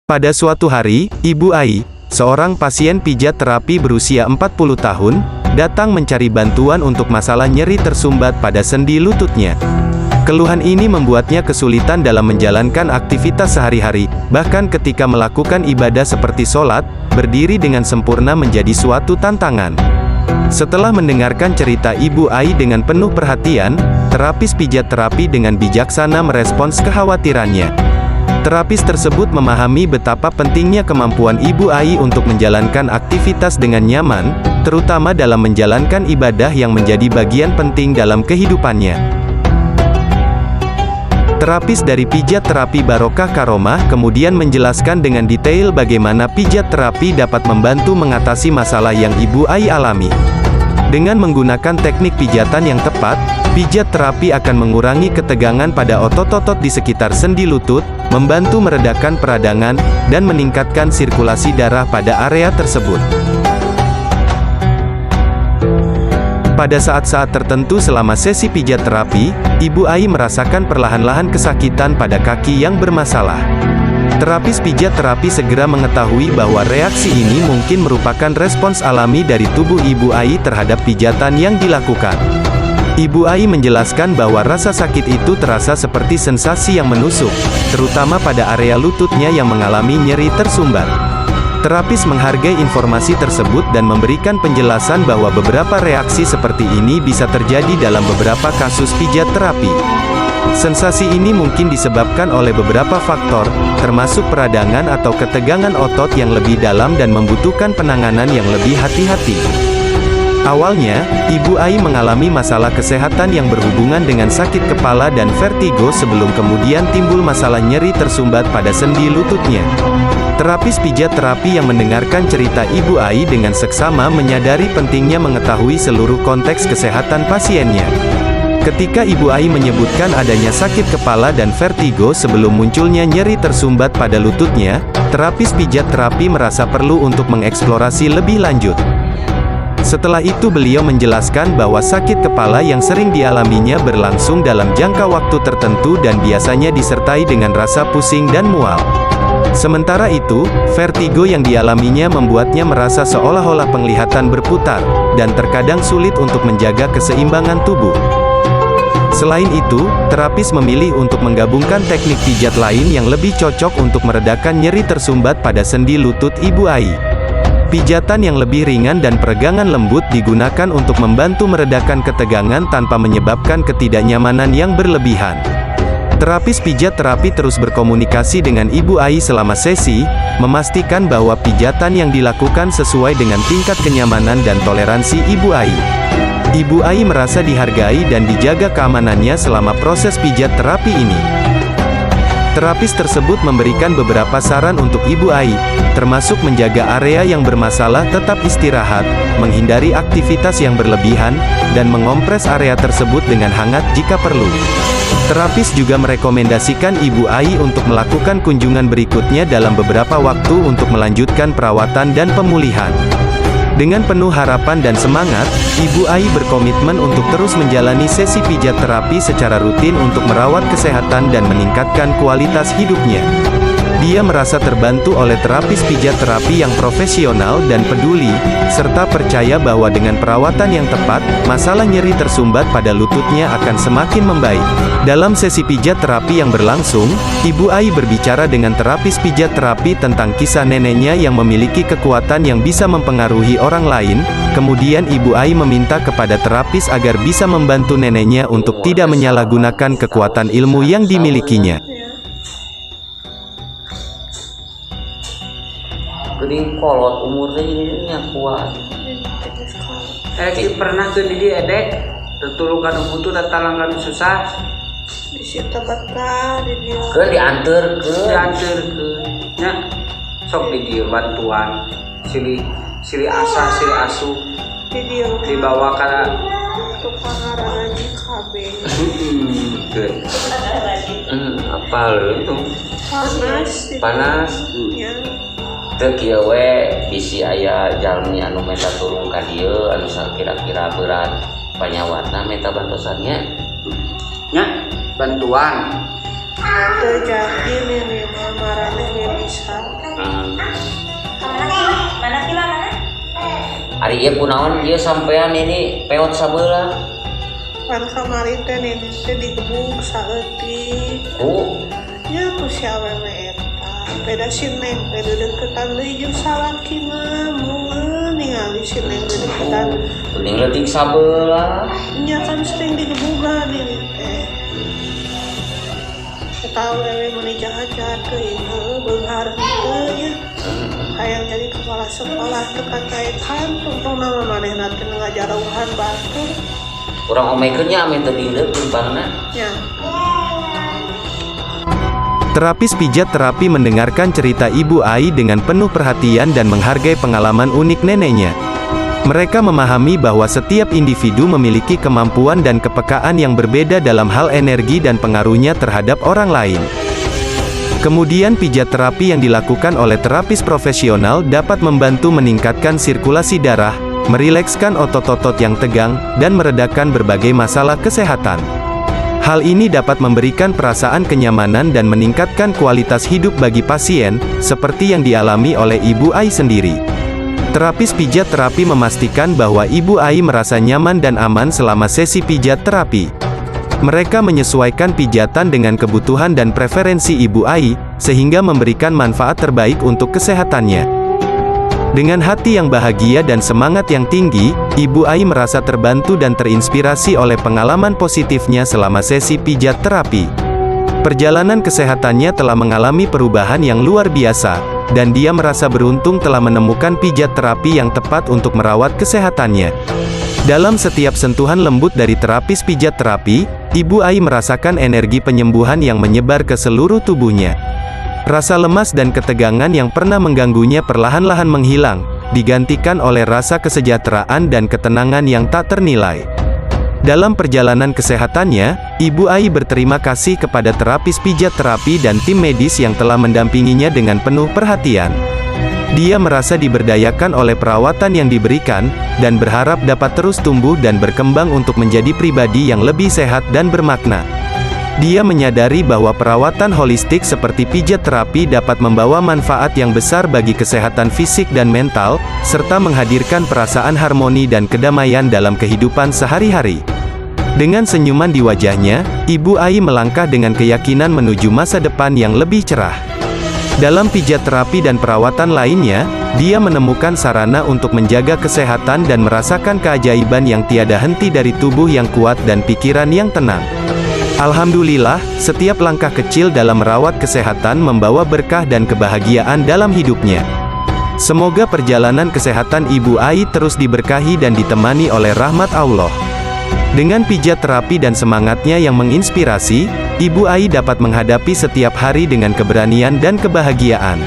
Pada suatu hari, Ibu Ai, seorang pasien pijat terapi berusia 40 tahun, datang mencari bantuan untuk masalah nyeri tersumbat pada sendi lututnya. Keluhan ini membuatnya kesulitan dalam menjalankan aktivitas sehari-hari, bahkan ketika melakukan ibadah seperti sholat, berdiri dengan sempurna menjadi suatu tantangan. Setelah mendengarkan cerita Ibu Ai dengan penuh perhatian, terapis pijat terapi dengan bijaksana merespons kekhawatirannya. Terapis tersebut memahami betapa pentingnya kemampuan Ibu Ai untuk menjalankan aktivitas dengan nyaman, terutama dalam menjalankan ibadah yang menjadi bagian penting dalam kehidupannya. Terapis dari pijat terapi Barokah Karomah kemudian menjelaskan dengan detail bagaimana pijat terapi dapat membantu mengatasi masalah yang Ibu Ai alami. Dengan menggunakan teknik pijatan yang tepat, pijat terapi akan mengurangi ketegangan pada otot-otot di sekitar sendi lutut, membantu meredakan peradangan, dan meningkatkan sirkulasi darah pada area tersebut. Pada saat-saat tertentu selama sesi pijat terapi, Ibu Ai merasakan perlahan-lahan kesakitan pada kaki yang bermasalah. Terapis pijat terapi segera mengetahui bahwa reaksi ini mungkin merupakan respons alami dari tubuh Ibu Ai terhadap pijatan yang dilakukan. Ibu Ai menjelaskan bahwa rasa sakit itu terasa seperti sensasi yang menusuk, terutama pada area lututnya yang mengalami nyeri tersumbat. Terapis menghargai informasi tersebut dan memberikan penjelasan bahwa beberapa reaksi seperti ini bisa terjadi dalam beberapa kasus pijat terapi. Sensasi ini mungkin disebabkan oleh beberapa faktor, termasuk peradangan atau ketegangan otot yang lebih dalam dan membutuhkan penanganan yang lebih hati-hati. Awalnya, Ibu Ai mengalami masalah kesehatan yang berhubungan dengan sakit kepala dan vertigo sebelum kemudian timbul masalah nyeri tersumbat pada sendi lututnya. Terapis pijat terapi yang mendengarkan cerita Ibu Ai dengan seksama menyadari pentingnya mengetahui seluruh konteks kesehatan pasiennya. Ketika Ibu Ai menyebutkan adanya sakit kepala dan vertigo sebelum munculnya nyeri tersumbat pada lututnya, terapis pijat terapi merasa perlu untuk mengeksplorasi lebih lanjut. Setelah itu beliau menjelaskan bahwa sakit kepala yang sering dialaminya berlangsung dalam jangka waktu tertentu dan biasanya disertai dengan rasa pusing dan mual. Sementara itu, vertigo yang dialaminya membuatnya merasa seolah-olah penglihatan berputar, dan terkadang sulit untuk menjaga keseimbangan tubuh. Selain itu, terapis memilih untuk menggabungkan teknik pijat lain yang lebih cocok untuk meredakan nyeri tersumbat pada sendi lutut Ibu Ai. Pijatan yang lebih ringan dan peregangan lembut digunakan untuk membantu meredakan ketegangan tanpa menyebabkan ketidaknyamanan yang berlebihan. Terapis pijat terapi terus berkomunikasi dengan Ibu Ai selama sesi, memastikan bahwa pijatan yang dilakukan sesuai dengan tingkat kenyamanan dan toleransi Ibu Ai. Ibu Ai merasa dihargai dan dijaga keamanannya selama proses pijat terapi ini. Terapis tersebut memberikan beberapa saran untuk Ibu Ai, termasuk menjaga area yang bermasalah tetap istirahat, menghindari aktivitas yang berlebihan, dan mengompres area tersebut dengan hangat jika perlu. Terapis juga merekomendasikan Ibu Ai untuk melakukan kunjungan berikutnya dalam beberapa waktu untuk melanjutkan perawatan dan pemulihan. Dengan penuh harapan dan semangat, Ibu Ai berkomitmen untuk terus menjalani sesi pijat terapi secara rutin untuk merawat kesehatan dan meningkatkan kualitas hidupnya. Dia merasa terbantu oleh terapis pijat terapi yang profesional dan peduli, serta percaya bahwa dengan perawatan yang tepat, masalah nyeri tersumbat pada lututnya akan semakin membaik. Dalam sesi pijat terapi yang berlangsung, Ibu Ai berbicara dengan terapis pijat terapi tentang kisah neneknya yang memiliki kekuatan yang bisa mempengaruhi orang lain. Kemudian Ibu Ai meminta kepada terapis agar bisa membantu neneknya untuk tidak menyalahgunakan kekuatan ilmu yang dimilikinya. Geuning kolot umurnya ini kuat. Pernah ke di edek tetulukan butuh tatalangkan susah. Bisi tabata di dia. Ke diantar ke nya sok di dieu bantuan silih asa silih asuh Di dia dibawa ka tukang ngarangan KB. Apa itu Panas. ya. Teu kieu we bisi aya jalmi anu meta tulung ka dieu anu kira-kira berat panyawatna meta bantosannya nya bantuan Terjadi nih maraneh bisa Ari ieu kunaon ieu sampean ini peot sabeula. Pan kamari teh nenek teh digebuk saeutik. Ya ku si awewe eta. Beda si Neng teh deketan deui jeung salaki mah mun ningali si Neng deketan. Geuning leutik sabeula. Nya kan sering digebugan ini teh. Eta awewe meuni jahat-jahat teuing beunghar teu nya. Hayang jadi kepala sekolah teu kataekan tong nama manehna teh ngajarauhan batur. Urang omekeun nya ame teu dieu timpangna. Ya. Terapis pijat terapi mendengarkan cerita Ibu Ai dengan penuh perhatian dan menghargai pengalaman unik neneknya. Mereka memahami bahwa setiap individu memiliki kemampuan dan kepekaan yang berbeda dalam hal energi dan pengaruhnya terhadap orang lain. Kemudian pijat terapi yang dilakukan oleh terapis profesional dapat membantu meningkatkan sirkulasi darah, merilekskan otot-otot yang tegang, dan meredakan berbagai masalah kesehatan. Hal ini dapat memberikan perasaan kenyamanan dan meningkatkan kualitas hidup bagi pasien, seperti yang dialami oleh Ibu Ai sendiri. Terapis pijat terapi memastikan bahwa Ibu Ai merasa nyaman dan aman selama sesi pijat terapi. Mereka menyesuaikan pijatan dengan kebutuhan dan preferensi Ibu Ai, sehingga memberikan manfaat terbaik untuk kesehatannya. Dengan hati yang bahagia dan semangat yang tinggi, Ibu Ai merasa terbantu dan terinspirasi oleh pengalaman positifnya selama sesi pijat terapi. Perjalanan kesehatannya telah mengalami perubahan yang luar biasa, dan dia merasa beruntung telah menemukan pijat terapi yang tepat untuk merawat kesehatannya. Dalam setiap sentuhan lembut dari terapis pijat terapi, Ibu Ai merasakan energi penyembuhan yang menyebar ke seluruh tubuhnya. Rasa lemas dan ketegangan yang pernah mengganggunya perlahan-lahan menghilang, digantikan oleh rasa kesejahteraan dan ketenangan yang tak ternilai. Dalam perjalanan kesehatannya, Ibu Ai berterima kasih kepada terapis pijat terapi dan tim medis yang telah mendampinginya dengan penuh perhatian. Dia merasa diberdayakan oleh perawatan yang diberikan, dan berharap dapat terus tumbuh dan berkembang untuk menjadi pribadi yang lebih sehat dan bermakna. Dia menyadari bahwa perawatan holistik seperti pijat terapi dapat membawa manfaat yang besar bagi kesehatan fisik dan mental, serta menghadirkan perasaan harmoni dan kedamaian dalam kehidupan sehari-hari. Dengan senyuman di wajahnya, Ibu Ai melangkah dengan keyakinan menuju masa depan yang lebih cerah. Dalam pijat terapi dan perawatan lainnya, dia menemukan sarana untuk menjaga kesehatan dan merasakan keajaiban yang tiada henti dari tubuh yang kuat dan pikiran yang tenang. Alhamdulillah, setiap langkah kecil dalam merawat kesehatan membawa berkah dan kebahagiaan dalam hidupnya. Semoga perjalanan kesehatan Ibu Ai terus diberkahi dan ditemani oleh rahmat Allah. Dengan pijat terapi dan semangatnya yang menginspirasi, Ibu Ai dapat menghadapi setiap hari dengan keberanian dan kebahagiaan.